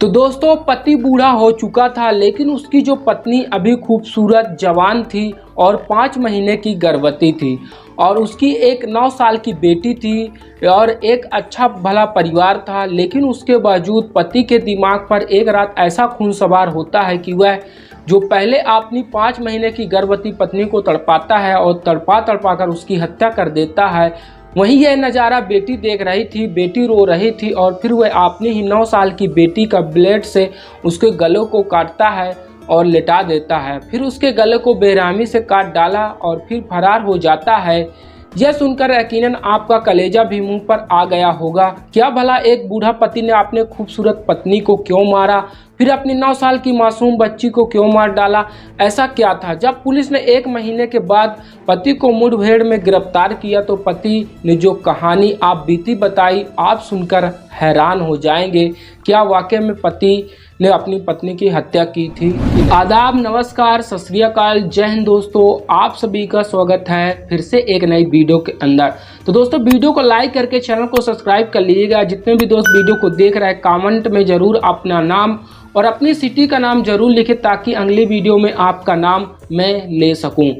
तो दोस्तों, पति बूढ़ा हो चुका था लेकिन उसकी जो पत्नी अभी खूबसूरत जवान थी और 5 महीने की गर्भवती थी और उसकी एक 9 साल की बेटी थी और एक अच्छा भला परिवार था। लेकिन उसके बावजूद पति के दिमाग पर एक रात ऐसा खून सवार होता है कि वह जो पहले अपनी 5 महीने की गर्भवती पत्नी को तड़पाता है और तड़पा कर उसकी हत्या कर देता है। वहीं यह नज़ारा बेटी देख रही थी, बेटी रो रही थी और फिर वह अपनी ही 9 साल की बेटी का ब्लेड से उसके गलों को काटता है और लेटा देता है। फिर उसके गले को बेरहमी से काट डाला और फिर फरार हो जाता है। यह सुनकर यकीनन आपका कलेजा भी मुंह पर आ गया होगा। क्या भला एक बूढ़ा पति ने अपने खूबसूरत पत्नी को क्यों मारा, फिर अपनी 9 साल की मासूम बच्ची को क्यों मार डाला? ऐसा क्या था? जब पुलिस ने 1 महीने के बाद पति को मुठभेड़ में गिरफ्तार किया तो पति ने जो कहानी आप बीती बताई, आप सुनकर हैरान हो जाएंगे। क्या वाकई में पति ने अपनी पत्नी की हत्या की थी? आदाब, नमस्कार, सत श्री अकाल, जय हिंद दोस्तों, आप सभी का स्वागत है फिर से एक नई वीडियो के अंदर। तो दोस्तों, वीडियो को लाइक करके चैनल को सब्सक्राइब कर लीजिएगा। जितने भी दोस्त वीडियो को देख रहे हैं, कमेंट में जरूर अपना नाम और अपनी सिटी का नाम जरूर लिखें ताकि अगली वीडियो में आपका नाम मैं ले सकूं।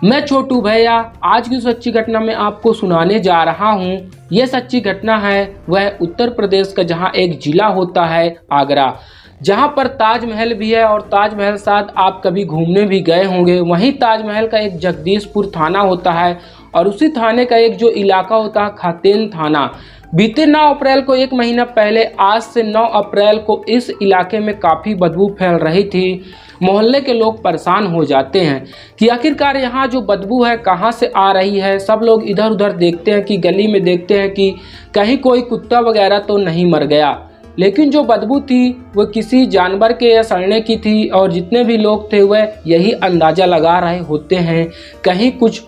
मैं छोटू भैया आज की सच्ची घटना में आपको सुनाने जा रहा हूं। यह सच्ची घटना है वह उत्तर प्रदेश का, जहां एक जिला होता है आगरा, जहां पर ताजमहल भी है और ताजमहल साथ आप कभी घूमने भी गए होंगे। वहीं ताजमहल का एक जगदीशपुर थाना होता है और उसी थाने का एक जो इलाका होता है खातेन थाना। बीते 9 अप्रैल को, 1 महीना पहले, आज से 9 अप्रैल को इस इलाके में काफ़ी बदबू फैल रही थी। मोहल्ले के लोग परेशान हो जाते हैं कि आखिरकार यहाँ जो बदबू है कहाँ से आ रही है। सब लोग इधर उधर देखते हैं कि गली में देखते हैं कि कहीं कोई कुत्ता वगैरह तो नहीं मर गया। लेकिन जो बदबू थी वह किसी जानवर के या सड़ने की थी और जितने भी लोग थे वह यही अंदाज़ा लगा रहे होते हैं कहीं कुछ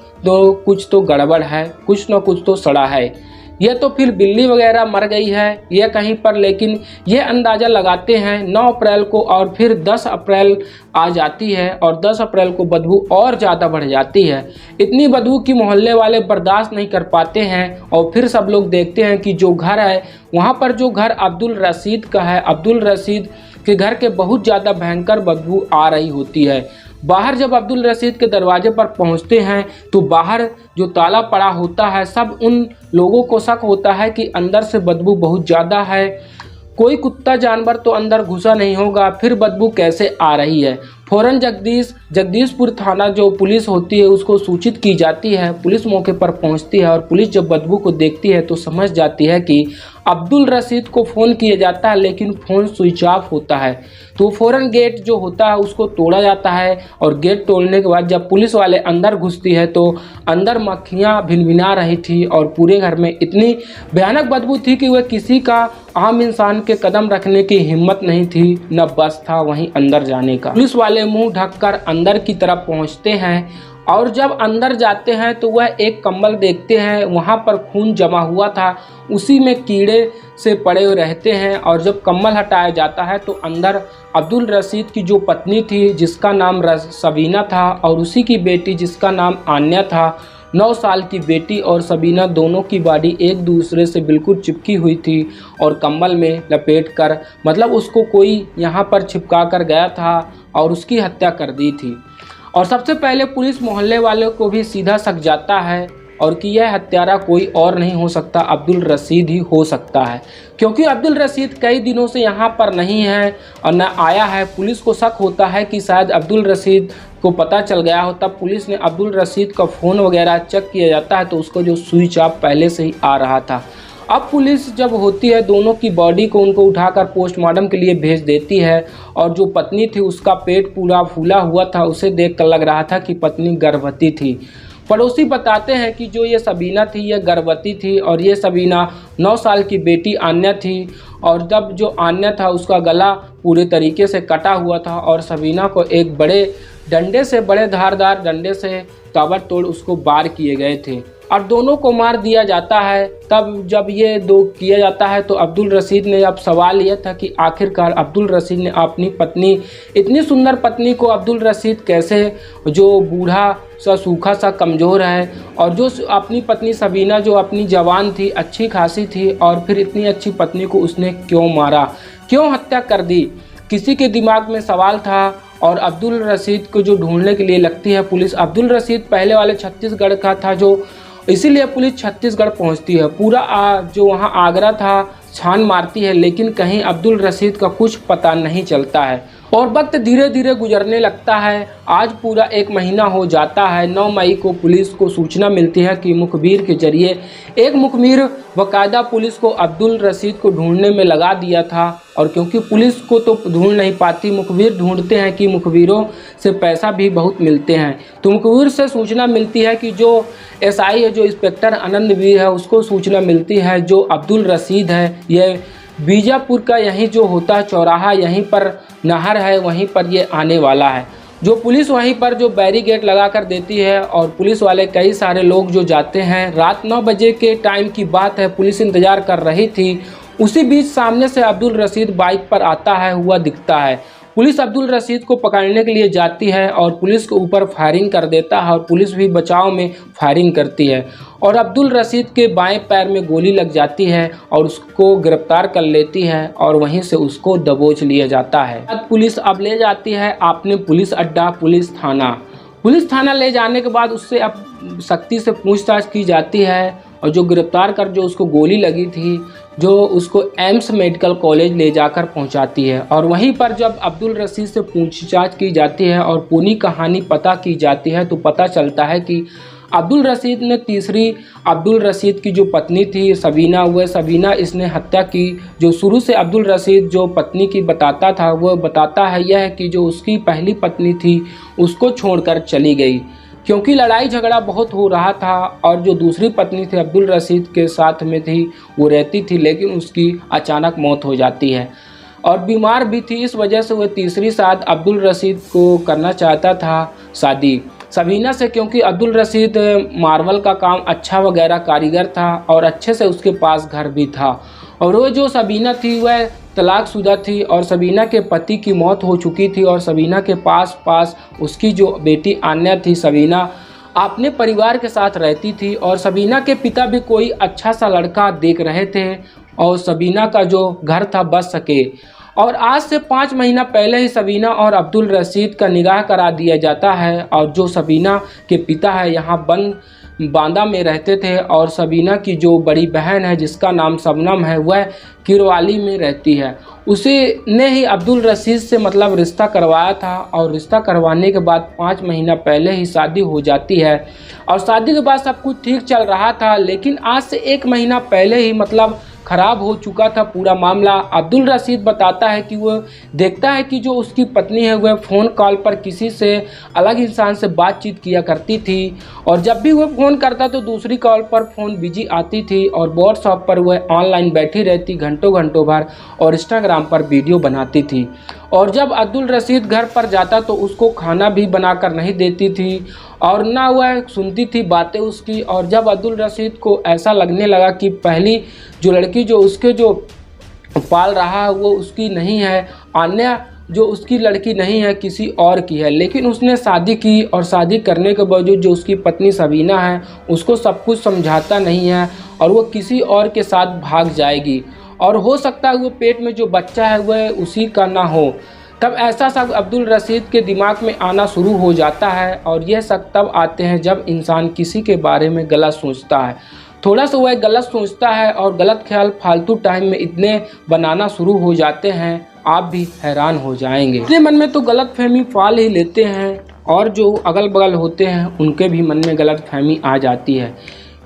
तो गड़बड़ है, कुछ न कुछ तो सड़ा है। यह तो फिर बिल्ली वगैरह मर गई है यह कहीं पर, लेकिन यह अंदाज़ा लगाते हैं 9 अप्रैल को और फिर 10 अप्रैल आ जाती है और 10 अप्रैल को बदबू और ज़्यादा बढ़ जाती है। इतनी बदबू कि मोहल्ले वाले बर्दाश्त नहीं कर पाते हैं और फिर सब लोग देखते हैं कि जो घर है वहाँ पर, जो घर अब्दुल रशीद का है, अब्दुल रशीद के घर के बहुत ज़्यादा भयंकर बदबू आ रही होती है। बाहर जब अब्दुल रशीद के दरवाजे पर पहुंचते हैं तो बाहर जो ताला पड़ा होता है, सब उन लोगों को शक होता है कि अंदर से बदबू बहुत ज़्यादा है, कोई कुत्ता जानवर तो अंदर घुसा नहीं होगा, फिर बदबू कैसे आ रही है। फ़ौरन जगदीशपुर थाना जो पुलिस होती है उसको सूचित की जाती है। पुलिस मौके पर पहुंचती है और पुलिस जब बदबू को देखती है तो समझ जाती है कि अब्दुल रशीद को फ़ोन किया जाता है लेकिन फ़ोन स्विच ऑफ होता है। तो फ़ौरन गेट जो होता है उसको तोड़ा जाता है और गेट तोड़ने के बाद जब पुलिस वाले अंदर घुसती है तो अंदर मक्खियाँ भिनभिना रही थी और पूरे घर में इतनी भयानक बदबू थी कि वह किसी का, आम इंसान के कदम रखने की हिम्मत नहीं थी, न बस था वहीं अंदर जाने का। पुलिस वाले मुंह ढककर अंदर की तरफ पहुंचते हैं और जब अंदर जाते हैं तो वह एक कंबल देखते हैं, वहां पर खून जमा हुआ था, उसी में कीड़े से पड़े रहते हैं। और जब कंबल हटाया जाता है तो अंदर अब्दुल रशीद की जो पत्नी थी जिसका नाम सबीना था और उसी की बेटी जिसका नाम आन्या था, 9 साल की बेटी और सबीना, दोनों की बॉडी एक दूसरे से बिल्कुल चिपकी हुई थी और कंबल में लपेट कर, मतलब उसको कोई यहाँ पर चिपका कर गया था और उसकी हत्या कर दी थी। और सबसे पहले पुलिस मोहल्ले वालों को भी सीधा शक जाता है और कि यह हत्यारा कोई और नहीं हो सकता, अब्दुल रशीद ही हो सकता है, क्योंकि अब्दुल रशीद कई दिनों से यहाँ पर नहीं है और न आया है। पुलिस को शक होता है कि शायद अब्दुल रशीद को पता चल गया हो। तब पुलिस ने अब्दुल रशीद का फ़ोन वगैरह चेक किया जाता है तो उसको जो स्विच ऑफ पहले से ही आ रहा था। अब पुलिस जब होती है दोनों की बॉडी को उनको उठाकर पोस्टमार्टम के लिए भेज देती है और जो पत्नी थी उसका पेट पूरा फूला हुआ था, उसे देखकर लग रहा था कि पत्नी गर्भवती थी। पड़ोसी बताते हैं कि जो ये सबीना थी ये गर्भवती थी और ये सबीना 9 साल की बेटी आन्या थी और जब जो आन्या था उसका गला पूरे तरीके से कटा हुआ था और सबीना को एक बड़े धारदार डंडे से ताबड़तोड़ उसको वार किए गए थे। और दोनों को मार दिया जाता है। तब जब ये दो किया जाता है तो अब्दुल रशीद ने अब सवाल यह था कि आखिरकार अब्दुल रशीद ने अपनी पत्नी, इतनी सुंदर पत्नी को अब्दुल रशीद कैसे, जो बूढ़ा सा सूखा सा कमज़ोर है और जो अपनी पत्नी सबीना जो अपनी जवान थी, अच्छी खासी थी, और फिर इतनी अच्छी पत्नी को उसने क्यों मारा, क्यों हत्या कर दी, किसी के दिमाग में सवाल था। और अब्दुल रशीद को जो ढूंढने के लिए लगती है पुलिस, अब्दुल रशीद पहले वाले छत्तीसगढ़ का था, जो इसीलिए पुलिस छत्तीसगढ़ पहुंचती है। पूरा जो वहां आगरा था छान मारती है, लेकिन कहीं अब्दुल रशीद का कुछ पता नहीं चलता है। और वक्त धीरे धीरे गुजरने लगता है। आज पूरा 1 महीना हो जाता है। 9 मई को पुलिस को सूचना मिलती है कि मुखबिर के जरिए, एक मुखबिर बाकायदा पुलिस को अब्दुल रशीद को ढूंढने में लगा दिया था। और क्योंकि पुलिस को तो ढूंढ नहीं पाती, मुखबिर ढूंढते हैं कि मुखबिरों से पैसा भी बहुत मिलते हैं। तो मुखबिर से सूचना मिलती है कि जो एसआई है, जो इंस्पेक्टर आनंदवीर है, उसको सूचना मिलती है जो अब्दुल रशीद है, यह बीजापुर का यहीं जो होता है चौराहा, यहीं पर नहर है, वहीं पर ये आने वाला है। जो पुलिस वहीं पर जो बैरिकेड लगा कर देती है और पुलिस वाले कई सारे लोग जो जाते हैं। रात 9 बजे के टाइम की बात है, पुलिस इंतज़ार कर रही थी। उसी बीच सामने से अब्दुल रशीद बाइक पर आता है हुआ दिखता है। पुलिस अब्दुल रशीद को पकड़ने के लिए जाती है और पुलिस के ऊपर फायरिंग कर देता है और पुलिस भी बचाव में फायरिंग करती है और अब्दुल रशीद के बाएं पैर में गोली लग जाती है और उसको गिरफ्तार कर लेती है और वहीं से उसको दबोच लिया जाता है। पुलिस अब ले जाती है अपने पुलिस अड्डा, पुलिस थाना ले जाने के बाद उससे अब सख्ती से पूछताछ की जाती है और जो गिरफ्तार कर जो उसको गोली लगी थी, जो उसको एम्स मेडिकल कॉलेज ले जाकर पहुंचाती है। और वहीं पर जब अब्दुल रशीद से पूछताछ की जाती है और पूरी कहानी पता की जाती है तो पता चलता है कि अब्दुल रशीद ने तीसरी अब्दुल रशीद की जो पत्नी थी सबीना, वह सबीना इसने हत्या की। जो शुरू से अब्दुल रशीद जो पत्नी की बताता था, वह बताता है यह कि जो उसकी पहली पत्नी थी उसको छोड़कर चली गई क्योंकि लड़ाई झगड़ा बहुत हो रहा था। और जो दूसरी पत्नी थी अब्दुल रशीद के साथ में थी, वो रहती थी, लेकिन उसकी अचानक मौत हो जाती है और बीमार भी थी। इस वजह से वह तीसरी साथ अब्दुल रशीद को करना चाहता था शादी सबीना से, क्योंकि अब्दुल रशीद मार्बल का काम अच्छा वगैरह कारीगर था और अच्छे से उसके पास घर भी था। और वो जो सबीना थी वह तलाकशुदा थी और सबीना के पति की मौत हो चुकी थी और सबीना के पास उसकी जो बेटी आन्या थी, सबीना अपने परिवार के साथ रहती थी और सबीना के पिता भी कोई अच्छा सा लड़का देख रहे थे और सबीना का जो घर था बस सके। और आज से 5 महीना पहले ही सबीना और अब्दुल रशीद का निकाह करा दिया जाता है और जो सबीना के पिता है यहाँ बांदा में रहते थे और सबीना की जो बड़ी बहन है जिसका नाम शबनम है वह किरवाली में रहती है। उसे ने ही अब्दुल रशीद से मतलब रिश्ता करवाया था और रिश्ता करवाने के बाद 5 महीना पहले ही शादी हो जाती है और शादी के बाद सब कुछ ठीक चल रहा था। लेकिन आज से 1 महीना पहले ही मतलब ख़राब हो चुका था पूरा मामला। अब्दुल रशीद बताता है कि वह देखता है कि जो उसकी पत्नी है वह फ़ोन कॉल पर किसी से अलग इंसान से बातचीत किया करती थी और जब भी वह फ़ोन करता तो दूसरी कॉल पर फ़ोन बिजी आती थी और व्हाट्सएप पर वह ऑनलाइन बैठी रहती घंटों भर और इंस्टाग्राम पर वीडियो बनाती थी। और जब अब्दुल रशीद घर पर जाता तो उसको खाना भी बनाकर नहीं देती थी और ना वह सुनती थी बातें उसकी। और जब अब्दुल रशीद को ऐसा लगने लगा कि पहली जो लड़की जो उसके जो पाल रहा है वो उसकी नहीं है, आन्या जो उसकी लड़की नहीं है, किसी और की है, लेकिन उसने शादी की और शादी करने के बावजूद जो उसकी पत्नी सबीना है उसको सब कुछ समझाता नहीं है और वो किसी और के साथ भाग जाएगी और हो सकता है वो पेट में जो बच्चा है वह उसी का ना हो। तब ऐसा सब अब्दुल रशीद के दिमाग में आना शुरू हो जाता है और यह सब तब आते हैं जब इंसान किसी के बारे में गलत सोचता है। थोड़ा सा वह गलत सोचता है और गलत ख्याल फालतू टाइम में इतने बनाना शुरू हो जाते हैं, आप भी हैरान हो जाएंगे। अपने मन में तो गलत फहमी पाल ही लेते हैं और जो अगल बगल होते हैं उनके भी मन में गलत फहमी आ जाती है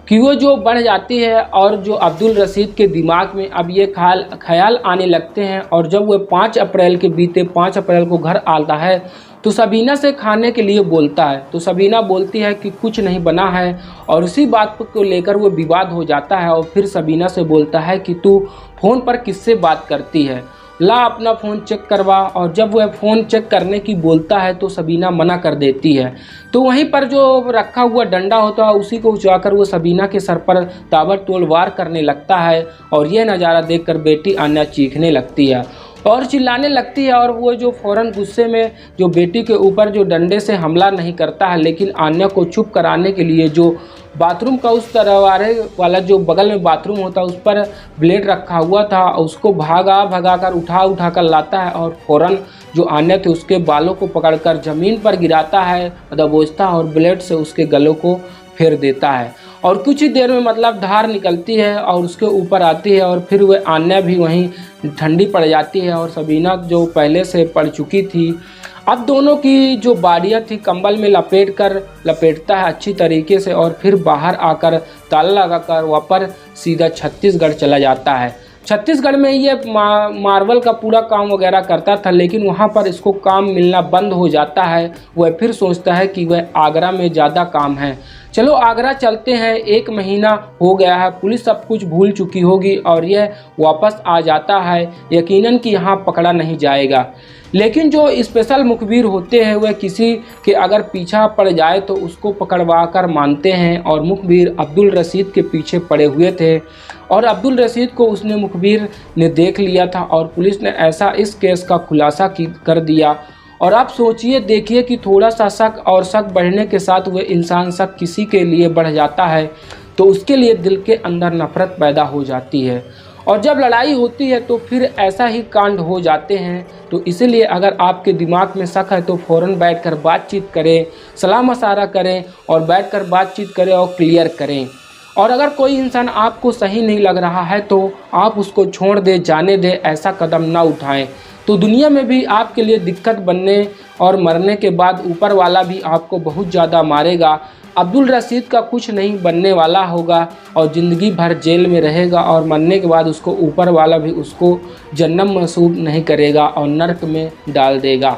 कि वो जो बढ़ जाती है और जो अब्दुल रशीद के दिमाग में अब ये ख्याल आने लगते हैं। और जब वह 5 अप्रैल के बीते 5 अप्रैल को घर आता है तो सबीना से खाने के लिए बोलता है तो सबीना बोलती है कि कुछ नहीं बना है और इसी बात को लेकर वो विवाद हो जाता है और फिर सबीना से बोलता है कि तू फ़ोन पर किससे बात करती है। ला अपना फ़ोन चेक करवा। और जब वह फ़ोन चेक करने की बोलता है तो सबीना मना कर देती है। तो वहीं पर जो रखा हुआ डंडा होता है उसी को उठाकर वो सबीना के सर पर ताबड़तोड़ वार करने लगता है। और यह नज़ारा देखकर बेटी आन्या चीखने लगती है और चिल्लाने लगती है। और वो जो फ़ौरन गुस्से में जो बेटी के ऊपर जो डंडे से हमला नहीं करता है, लेकिन आन्या को चुप कराने के लिए जो बाथरूम का उस तरवारे वाला जो बगल में बाथरूम होता है उस पर ब्लेड रखा हुआ था, उसको भगा कर उठा कर लाता है। और फ़ौरन जो आन्या थे उसके बालों को पकड़कर ज़मीन पर गिराता है, दबोचता है और ब्लेड से उसके गलों को फेर देता है। और कुछ ही देर में मतलब धार निकलती है और उसके ऊपर आती है। और फिर वह आन्या भी वहीं ठंडी पड़ जाती है और सबीना जो पहले से पड़ चुकी थी, अब दोनों की जो बाडियाँ थी कंबल में लपेटता है अच्छी तरीके से। और फिर बाहर आकर ताला लगाकर वापस सीधा छत्तीसगढ़ चला जाता है। छत्तीसगढ़ में ये मार्बल का पूरा काम वगैरह करता था, लेकिन वहाँ पर इसको काम मिलना बंद हो जाता है। वह फिर सोचता है कि वह आगरा में ज़्यादा काम है, चलो आगरा चलते हैं। 1 महीना हो गया है, पुलिस सब कुछ भूल चुकी होगी और यह वापस आ जाता है, यकीनन कि यहाँ पकड़ा नहीं जाएगा। लेकिन जो स्पेशल मुखबिर होते हैं वह किसी के अगर पीछा पड़ जाए तो उसको पकड़वा कर मानते हैं। और मुखबिर अब्दुल रशीद के पीछे पड़े हुए थे और अब्दुल रशीद को उसने मुखबिर ने देख लिया था और पुलिस ने ऐसा इस केस का खुलासा कर दिया। और आप सोचिए देखिए कि थोड़ा सा शक और शक बढ़ने के साथ वह इंसान शक किसी के लिए बढ़ जाता है तो उसके लिए दिल के अंदर नफरत पैदा हो जाती है। और जब लड़ाई होती है तो फिर ऐसा ही कांड हो जाते हैं। तो इसीलिए अगर आपके दिमाग में शक है तो फ़ौरन बैठकर बातचीत करें, सलाह मशवरा करें और बैठकर बातचीत करें और क्लियर करें। और अगर कोई इंसान आपको सही नहीं लग रहा है तो आप उसको छोड़ दें, जाने दें, ऐसा कदम ना उठाएं। तो दुनिया में भी आपके लिए दिक्कत बनने और मरने के बाद ऊपर वाला भी आपको बहुत ज़्यादा मारेगा। अब्दुल रशीद का कुछ नहीं बनने वाला होगा और ज़िंदगी भर जेल में रहेगा और मरने के बाद उसको ऊपर वाला भी उसको जन्नत नसीब नहीं करेगा और नर्क में डाल देगा।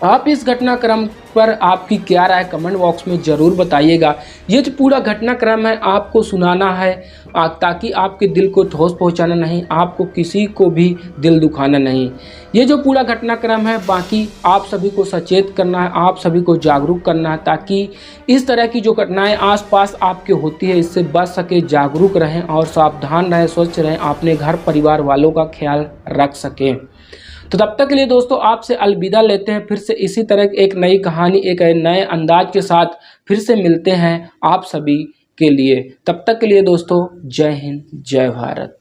आप इस घटनाक्रम पर आपकी क्या राय कमेंट बॉक्स में ज़रूर बताइएगा। ये जो पूरा घटनाक्रम है आपको सुनाना है ताकि आपके दिल को ठोस पहुंचाना नहीं, आपको किसी को भी दिल दुखाना नहीं। ये जो पूरा घटनाक्रम है बाकी आप सभी को सचेत करना है, आप सभी को जागरूक करना है ताकि इस तरह की जो घटनाएं आसपास आपके होती है इससे बच सके, जागरूक रहें और सावधान रहें, स्वच्छ रहें, अपने घर परिवार वालों का ख्याल रख सकें। तो तब तक के लिए दोस्तों आपसे अलविदा लेते हैं। फिर से इसी तरह एक नई कहानी एक नए अंदाज के साथ फिर से मिलते हैं आप सभी के लिए। तब तक के लिए दोस्तों जय हिंद, जय भारत।